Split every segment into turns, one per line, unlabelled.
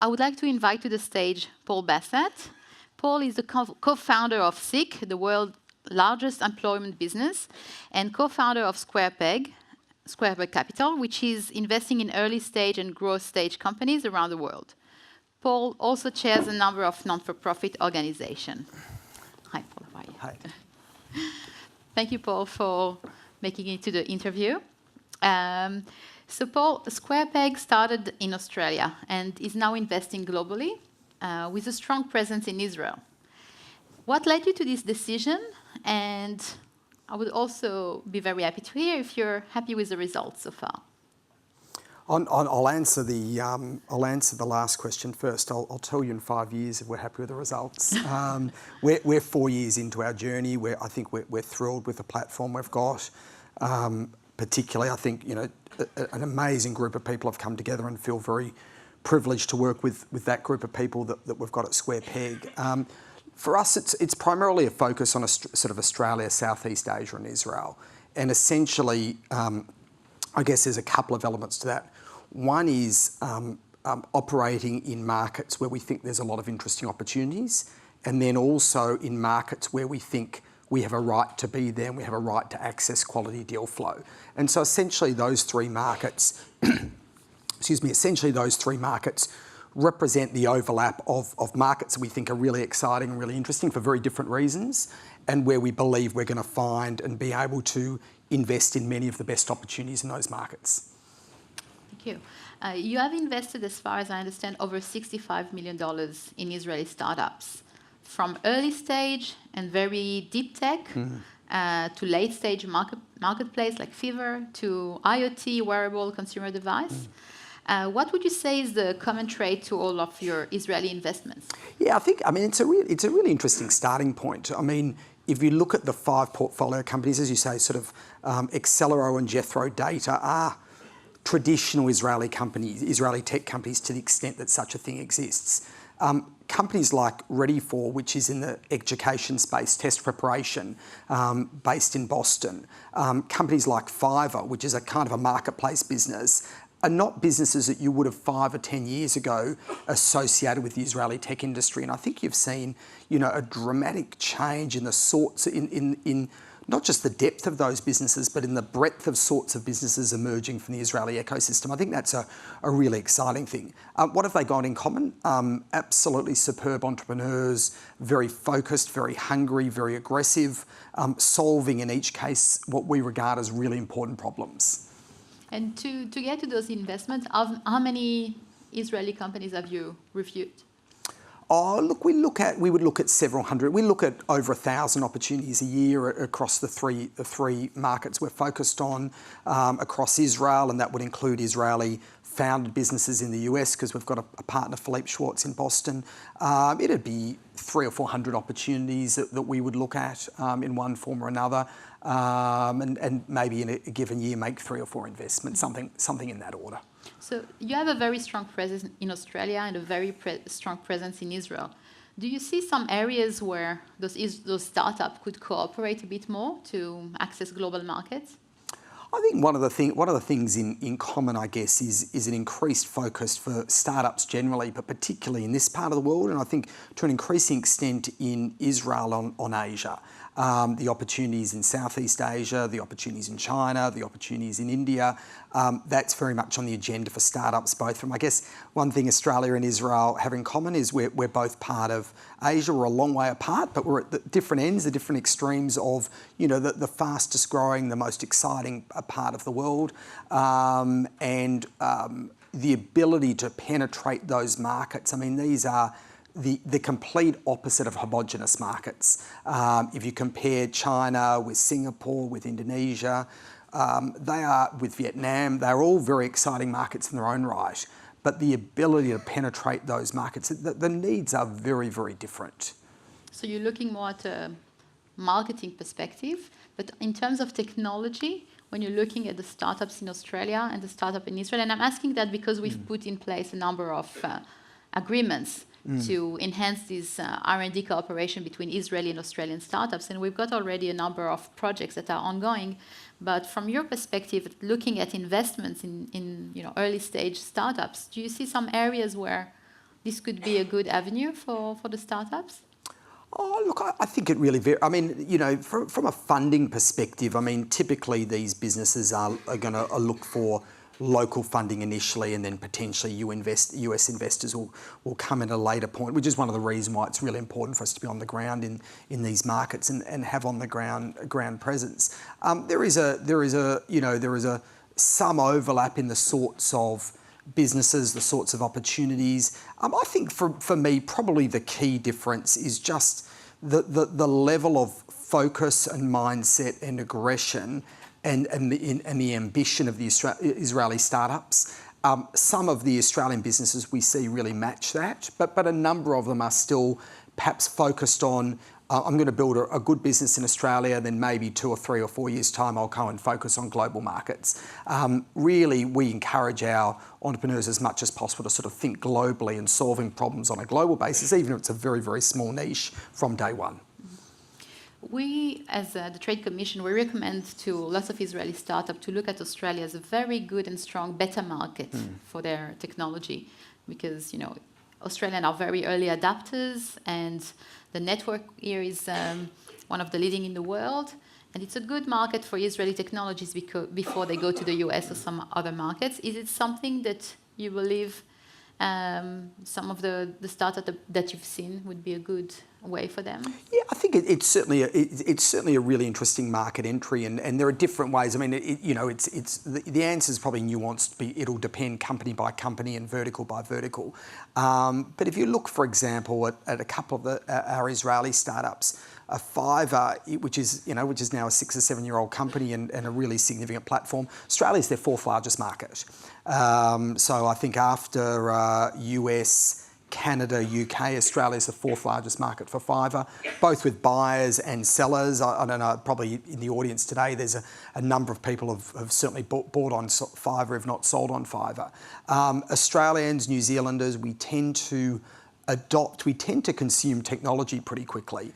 I would like to invite to the stage Paul Bassat. Paul is the co-founder of SICK, the world's largest employment business, and co-founder of SquarePeg Capital, which is investing in early stage and growth stage companies around the world. Paul also chairs a number of non-for-profit organizations. Hi, Paul. How are you?
Hi.
Thank you, Paul, for making it to the interview. So, Paul, SquarePeg started in Australia and is now investing globally with a strong presence in Israel. What led you to this decision? And I would also be very happy to hear if you're happy with the results so far.
I'll answer the last question first. I'll tell you in 5 years if we're happy with the results. We're 4 years into our journey. I think we're thrilled with the platform we've got. Particularly, I think an amazing group of people have come together and feel very privileged to work with that group of people that we've got at SquarePeg. For us, it's primarily a focus on sort of Australia, Southeast Asia and Israel. And essentially, I guess there's a couple of elements to that. One is operating in markets where we think there's a lot of interesting opportunities, and then also in markets where we think we have a right to be there and we have a right to access quality deal flow. And so essentially those three markets, represent the overlap of markets that we think are really exciting and really interesting for very different reasons, and where we believe we're going to find and be able to invest in many of the best opportunities in those markets.
Thank you. You have invested, as far as I understand, over $65 million in Israeli startups, from early stage and very deep tech to late stage marketplace like Fever to IoT, wearable consumer device. What would you say is the common trait to all of your Israeli investments?
Yeah, it's a really interesting starting point. I mean, if you look at the 5 portfolio companies, as you say, sort of Accelero and Jethro Data are traditional Israeli companies, Israeli tech companies to the extent that such a thing exists. Companies like Ready4, which is in the education space, test preparation, based in Boston. Companies like Fiverr, which is a kind of a marketplace business, are not businesses that you would have 5 or 10 years ago associated with the Israeli tech industry. And I think you've seen, a dramatic change in the sorts, in not just the depth of those businesses, but in the breadth of sorts of businesses emerging from the Israeli ecosystem. I think that's a really exciting thing. What have they got in common? Absolutely superb entrepreneurs, very focused, very hungry, very aggressive, solving in each case what we regard as really important problems.
And to get to those investments, how many Israeli companies have you reviewed?
Oh, look, we would look at several hundred. We look at over 1,000 opportunities a year across the three markets we're focused on across Israel, and that would include Israeli founded businesses in the US because we've got a partner, Philippe Schwartz, in Boston. It'd be 300 or 400 opportunities that we would look at in one form or another, and maybe in a given year make 3 or 4 investments, something in that order.
So you have a very strong presence in Australia and a very strong presence in Israel. Do you see some areas where those startups could cooperate a bit more to access global markets?
I think one of the things in common, I guess, is an increased focus for startups generally, but particularly in this part of the world, and I think to an increasing extent in Israel on Asia. The opportunities in Southeast Asia, the opportunities in China, the opportunities in India, that's very much on the agenda for startups, both from, I guess, one thing Australia and Israel have in common is we're both part of Asia. We're a long way apart, but we're at the different ends, the different extremes of, the fastest growing, the most exciting part of the world. And the ability to penetrate those markets, I mean, these are the complete opposite of homogenous markets. If you compare China with Singapore, with Indonesia, they are with Vietnam, they're all very exciting markets in their own right. But the ability to penetrate those markets, the needs are very, very different.
So you're looking more at a marketing perspective, but in terms of technology, when you're looking at the startups in Australia and the startup in Israel, and I'm asking that because we've put in place a number of agreements to enhance this R&D cooperation between Israeli and Australian startups. And we've got already a number of projects that are ongoing. But from your perspective, looking at investments in early stage startups, do you see some areas where this could be a good avenue for the startups?
Oh, look, I think it really varies. I mean, you know, from a funding perspective, I mean, typically these businesses are going to look for local funding initially, and then potentially US investors will come at a later point, which is one of the reasons why it's really important for us to be on the ground in these markets and have on the ground presence. There is some overlap in the sorts of businesses, the sorts of opportunities. I think for me, probably the key difference is just the level of focus and mindset and aggression and the ambition of the Israeli startups. Some of the Australian businesses we see really match that, but a number of them are still perhaps focused on I'm going to build a good business in Australia, then maybe 2 or 3 or 4 years' time I'll go and focus on global markets. Really, we encourage our entrepreneurs as much as possible to sort of think globally and solving problems on a global basis, even if it's a very, very small niche from day one.
We, as the Trade Commission, we recommend to lots of Israeli startups to look at Australia as a very good and strong beta market for their technology, because, you know, Australians are very early adapters, and the network here is one of the leading in the world, and it's a good market for Israeli technologies before they go to the US or some other markets. Is it something that you believe some of the startups that you've seen would be a good way for them?
Yeah, I think it's certainly a really interesting market entry, and there are different ways. I mean, the answer is probably nuanced. It'll depend company by company and vertical by vertical. But if you look, for example, at a couple of our Israeli startups, Fiverr, which is now a 6 or 7 year old company and a really significant platform. Australia is their 4th largest market. So I think after US, Canada, UK, Australia is the 4th largest market for Fiverr, both with buyers and sellers. I don't know, probably in the audience today, there's a number of people have certainly bought on Fiverr, if not sold on Fiverr. Australians, New Zealanders, we tend to consume technology pretty quickly.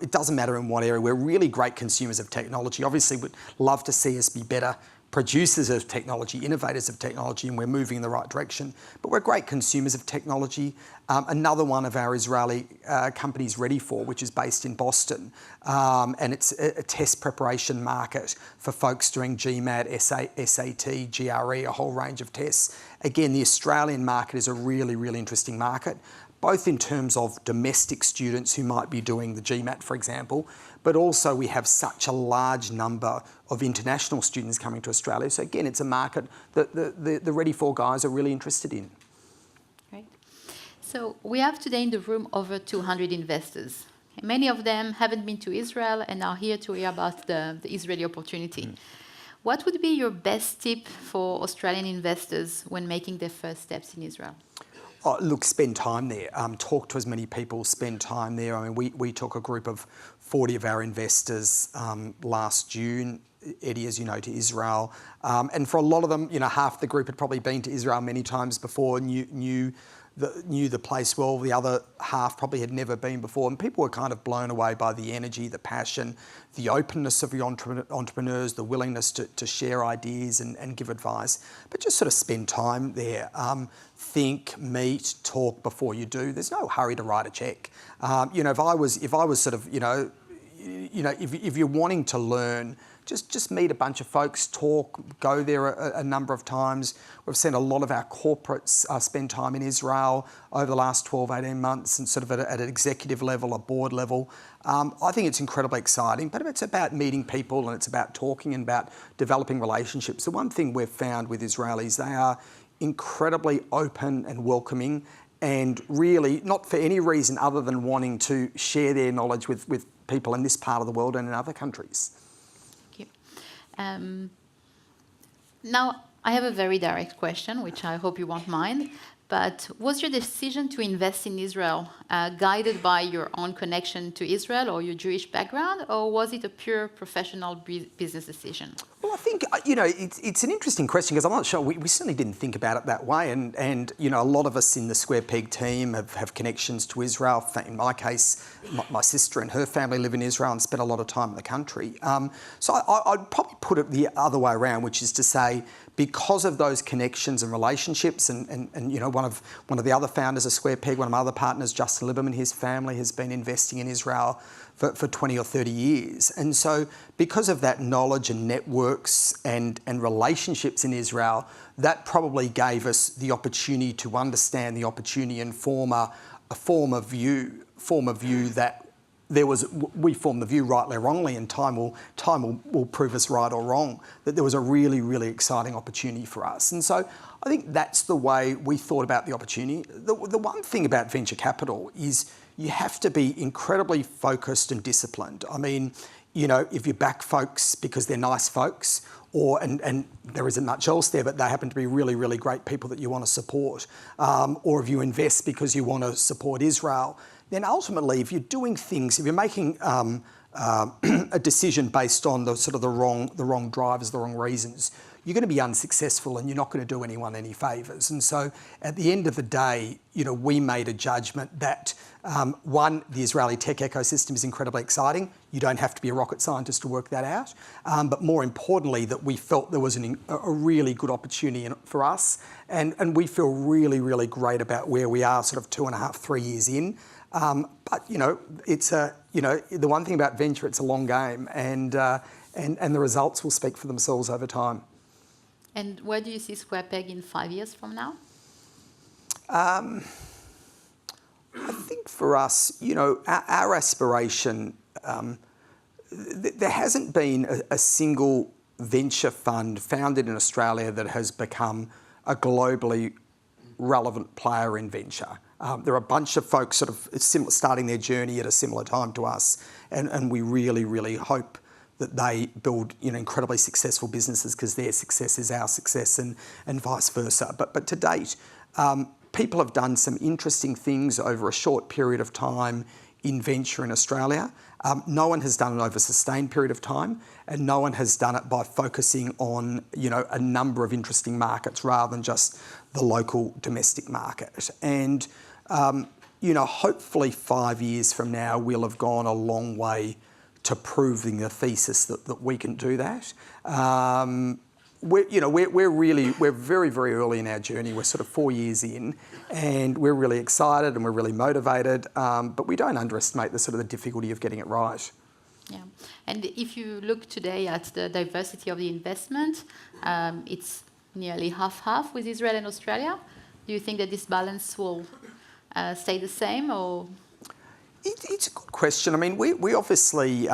It doesn't matter in what area. We're really great consumers of technology. Obviously, we'd love to see us be better producers of technology, innovators of technology, and we're moving in the right direction. But we're great consumers of technology. Another one of our Israeli companies, Ready4, which is based in Boston, and it's a test preparation market for folks doing GMAT, SAT, GRE, a whole range of tests. Again, the Australian market is a really, really interesting market, both in terms of domestic students who might be doing the GMAT, for example, but also we have such a large number of international students coming to Australia. So again, it's a market that the Ready4 guys are really interested in.
Great. So we have today in the room over 200 investors. Many of them haven't been to Israel and are here to hear about the Israeli opportunity. What would be your best tip for Australian investors when making their first steps in Israel?
Oh, look, spend time there. Talk to as many people, spend time there. I mean, we took a group of 40 of our investors last June, Ethy, as you know, to Israel. And for a lot of them, you know, half the group had probably been to Israel many times before, knew the place well. The other half probably had never been before. And people were kind of blown away by the energy, the passion, the openness of the entrepreneurs, the willingness to share ideas and give advice. But just sort of spend time there. Think, meet, talk before you do. There's no hurry to write a check. You know, if I was sort of, if you're wanting to learn, just meet a bunch of folks, talk, go there a number of times. We've seen a lot of our corporates spend time in Israel over the last 12, 18 months and sort of at an executive level, a board level. I think it's incredibly exciting, but it's about meeting people and it's about talking and about developing relationships. The one thing we've found with Israelis, they are incredibly open and welcoming, and really not for any reason other than wanting to share their knowledge with people in this part of the world and in other countries.
Thank you. Now, I have a very direct question, which I hope you won't mind, but was your decision to invest in Israel guided by your own connection to Israel or your Jewish background, or was it a pure professional business decision?
Well, I think, it's an interesting question because I'm not sure, we certainly didn't think about it that way. And a lot of us in the Square Peg team have connections to Israel. In my case, my sister and her family live in Israel and spend a lot of time in the country. So I'd probably put it the other way around, which is to say, because of those connections and relationships, and one of the other founders of Square Peg, one of my other partners, Justin Lieberman, his family has been investing in Israel for 20 or 30 years. And so because of that knowledge and networks and relationships in Israel, that probably gave us the opportunity to understand the opportunity and form a view that we formed the view rightly or wrongly, and time will prove us right or wrong, that there was a really, really exciting opportunity for us. And so I think that's the way we thought about the opportunity. The one thing about venture capital is you have to be incredibly focused and disciplined. I mean, if you back folks because they're nice folks, and there isn't much else there, but they happen to be really, really great people that you want to support, or if you invest because you want to support Israel, then ultimately, if you're doing things, if you're making a decision based on the wrong drivers, the wrong reasons, you're going to be unsuccessful and you're not going to do anyone any favours. And so at the end of the day, we made a judgment that, one, the Israeli tech ecosystem is incredibly exciting. You don't have to be a rocket scientist to work that out. But more importantly, that we felt there was a really good opportunity for us. And we feel really, really great about where we are 2.5, 3 years in. But, it's the one thing about venture, it's a long game, and the results will speak for themselves over time.
And where do you see Square Peg in 5 years from now?
I think for us, our aspiration, there hasn't been a single venture fund founded in Australia that has become a globally relevant player in venture. There are a bunch of folks starting their journey at a similar time to us, and we really, really hope that they build incredibly successful businesses because their success is our success, and vice versa. But to date, people have done some interesting things over a short period of time in venture in Australia. No one has done it over a sustained period of time, and no one has done it by focusing on a number of interesting markets rather than just the local domestic market. And hopefully 5 years from now, we'll have gone a long way to proving the thesis that we can do that. We're very, very early in our journey. We're 4 years in, and we're really excited and we're really motivated. But we don't underestimate the difficulty of getting it right.
Yeah, and if you look today at the diversity of the investment, it's nearly half-half with Israel and Australia. Do you think that this balance will stay the same, or?
It's a good question. I mean, we obviously,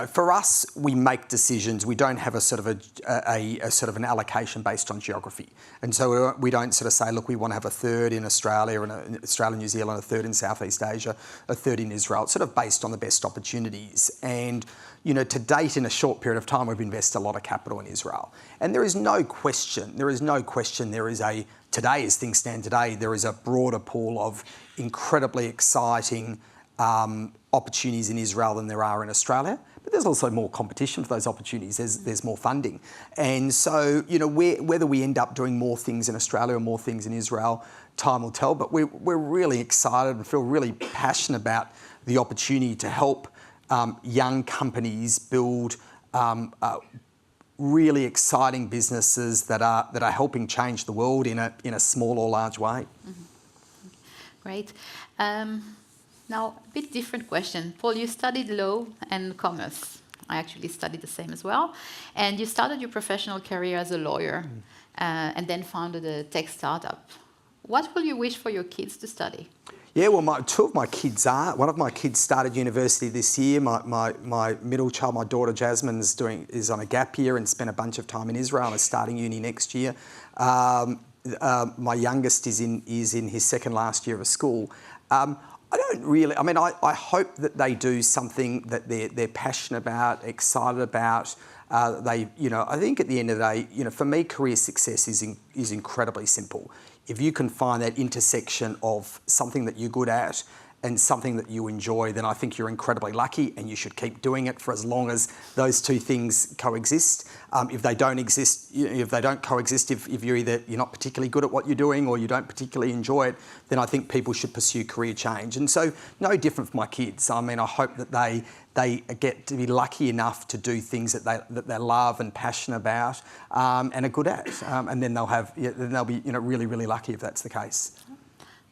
for us, we make decisions. We don't have an allocation based on geography, and so we don't say, look, we want to have a third in Australia and Australia, New Zealand, a third in Southeast Asia, a third in Israel. It's based on the best opportunities. And to date, in a short period of time, we've invested a lot of capital in Israel, and there is no question. Today, as things stand today, there is a broader pool of incredibly exciting opportunities in Israel than there are in Australia. But there's also more competition for those opportunities. There's more funding. And so, whether we end up doing more things in Australia or more things in Israel, time will tell. But we're really excited and feel really passionate about the opportunity to help young companies build really exciting businesses that are helping change the world in a small or large way.
Mm-hmm. Great. Now, a bit different question. Paul, you studied law and commerce. I actually studied the same as well. And you started your professional career as a lawyer, and then founded a tech startup. What will you wish for your kids to study?
Yeah, well, two of my kids are. One of my kids started university this year. My middle child, my daughter Jasmine, is on a gap year and spent a bunch of time in Israel and is starting uni next year. My youngest is in his second last year of school. I hope that they do something that they're passionate about, excited about. I think at the end of the day, for me, career success is incredibly simple. If you can find that intersection of something that you're good at and something that you enjoy, then I think you're incredibly lucky, and you should keep doing it for as long as those two things coexist. If they don't coexist, if you're not particularly good at what you're doing, or you don't particularly enjoy it, then I think people should pursue career change. And so, no different for my kids. I mean, I hope that they get to be lucky enough to do things that they love and passionate about, and are good at, and then they'll be really, really lucky if that's the case.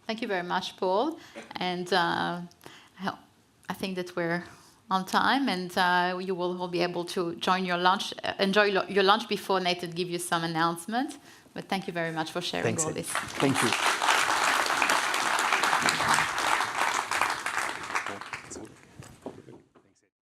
Thank you very much, Paul. And I think that we're on time, and you will all be able to enjoy your lunch before Nathan gives you some announcement. But thank you very much for sharing all this.
Thank you.